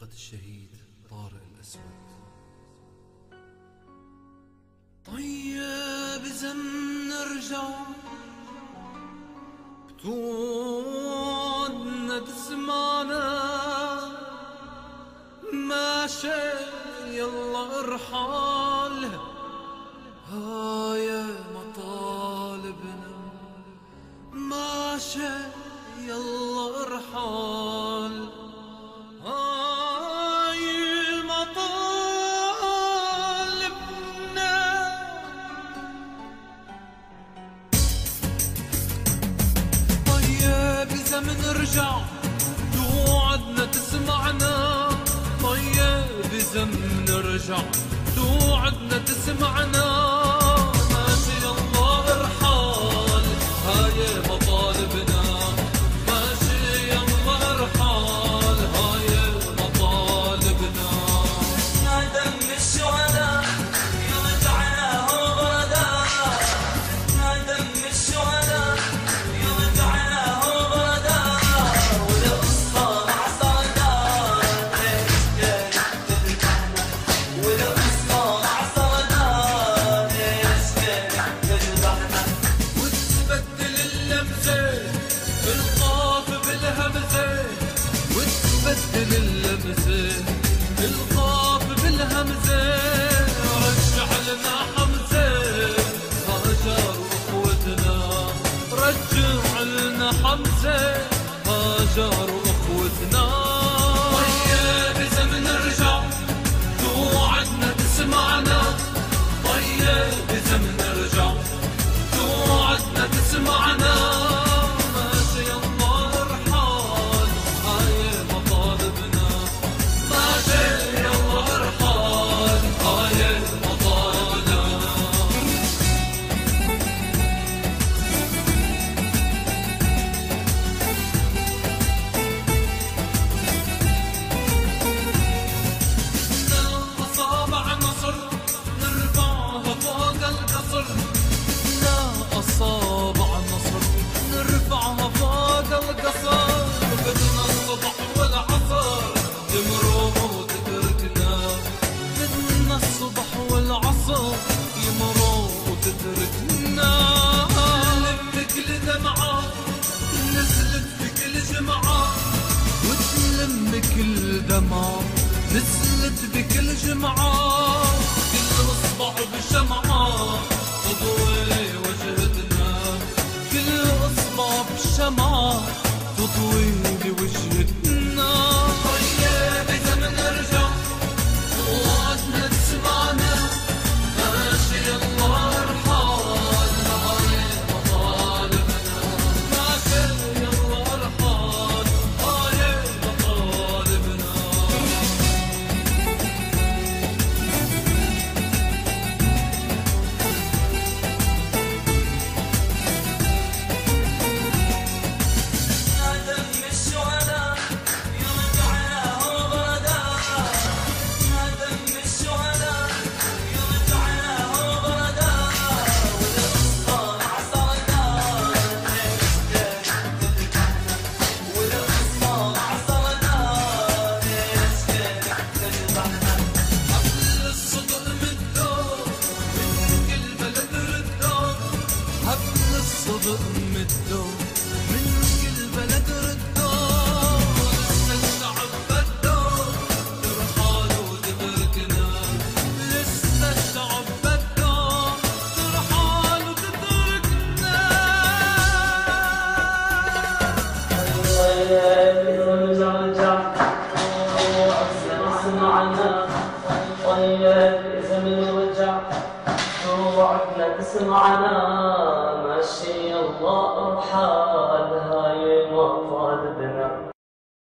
رفقة الشهيد طارق الأسود. طيب إذا منرجع بتودنا تسمعنا ماشي يلا ارحل هاي مطالبنا ماشي يلا ارحل هاي مطالبنا. طيب إذا منرجع توعدنا تسمعنا طيب إذا منرجع توعدنا تسمعنا ماشي يلا ارحل هاي مطالبنا ماشي يلا ارحل هاي مطالبنا. يا دم الشهداء يرجعنا غدا يا دم الشهداء يرجعنا غدا والقصة مع صداق والقصة مع صداق تجرحنا وتبدل اللمسة القاف بالهمزة وتبدل اللمسة القاف بالهمزة رجع لنا حمزة هاجر أخوتنا رجع لنا حمزة هاجر أخوتنا. طيب إذا منرجع توعدنا تسمعنا طيب إذا منرجع توعدنا تسمعنا ماشي يلا ارحل هاي مطالبنا ماشي يلا ارحل هاي مطالبنا. أصابع النصر نرفعها فوق القصر أصابع النصر نرفعها فوق القصر بدنا الصبح والعصر يمروا وتتركنا بدنا الصبح والعصر يمروا وتتركنا. لم كل دمعة نزلت بكل جمعة وتلم كل دمعة نزلت بكل جمعة كل اصبع بشمعة تضوي وجهتنا كل اصبع بشمعة تضوي لوجهتنا. طيب إذا منرجع توعدنا تسمعنا ماشي يلا ارحل هاي مطالبنا ماشي يلا ارحل هاي مطالبنا. يا دم الشهداء يرجعنا غدا يا دم الشهداء يرجعنا غدا والقصة مع صداق والقصة مع صداق تجرحنا حبل الصدق مدور من كل بلد ردور حبل الصدق مدور من كل بلد ردور لسه الشعب بدور ترحل وتتركنا لسه الشعب بدور ترحل وتتركنا. طيب إذا منرجع توعدنا تسمعنا ماشي يلا ارحل